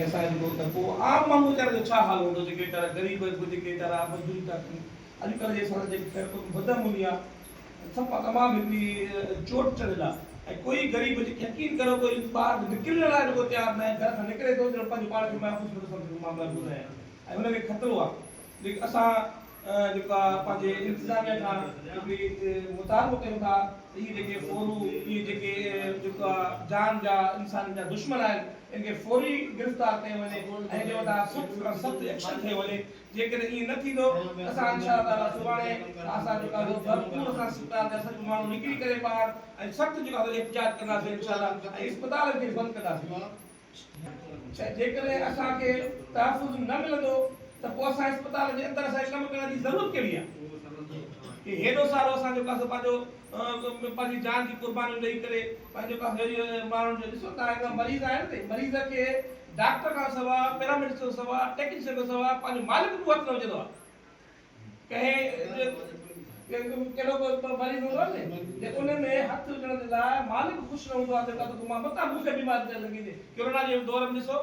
ऐसा जो त पोइ आम माण्हू वीचारे जो छा हाल हूंदो जेके वीचारा ग़रीब जेके वीचारा मज़दूरी था कनि अॼुकल्ह जे साल जेकी बदम हूंदी आहे सभु तमामु हिकिड़ी चोट चढ़ियल आहे ऐं कोई ग़रीब यकीन करो कोई ॿार निकिरण लाइ जेको तयारु न आहे घर खां निकिरे थो जो पंहिंजे पाण खे महफ़ूज़ नथो सम्झो मामला ॿुधायां ऐं हुनखे ख़तरो आहे जेके असां जेका पंहिंजे इंतिज़ामिया खां हिकिड़ी मुतालबो कयूं था इहे जेके फौरू इहे जेके जेका जान जा इंसान जा दुश्मन आहिनि इनखे फौरी गिरफ़्तार कयो वञे ऐं जो सख़्त खां सख़्त एक्शन खयो वञे जेकॾहिं ईअं न थींदो असां इंशा अल्लाह सुभाणे असां जेका भरपूर असां इस्पताल जा सभु माण्हू निकिरी करे ॿाहिरि ऐं सख़्तु जेका एहतिजाज कंदासीं इंशा अल्लाह ऐं इस्पताल खे बंदि कंदासीं जेकॾहिं असांखे तहफ़ुज़ न मिलंदो त पोइ असां इस्पताल जे अंदरि असांखे कमु करण जी ज़रूरत कहिड़ी आहे कि हेॾो सारो असां जेको आहे पंहिंजो पंहिंजी जान जी क़ुर्बानी ॾेई करे पंहिंजो माण्हुनि जो ॾिसो तव्हां मरीज़ आहिनि मरीज़ खे डॉक्टर खां सवाइ पैरामेडिक्स खां सवाइ टेक्नीशियन खां सवाइ पंहिंजो मालिक बि वक़्तु न विझंदो आहे कहिड़ो मरीज़ हूंदो आहे न उन में हथु विझण जे लाइ मालिक ख़ुशि न हूंदो आहे जेका मां मतां मूंखे बीमारी लॻी कोरोना जे दौर में ॾिसो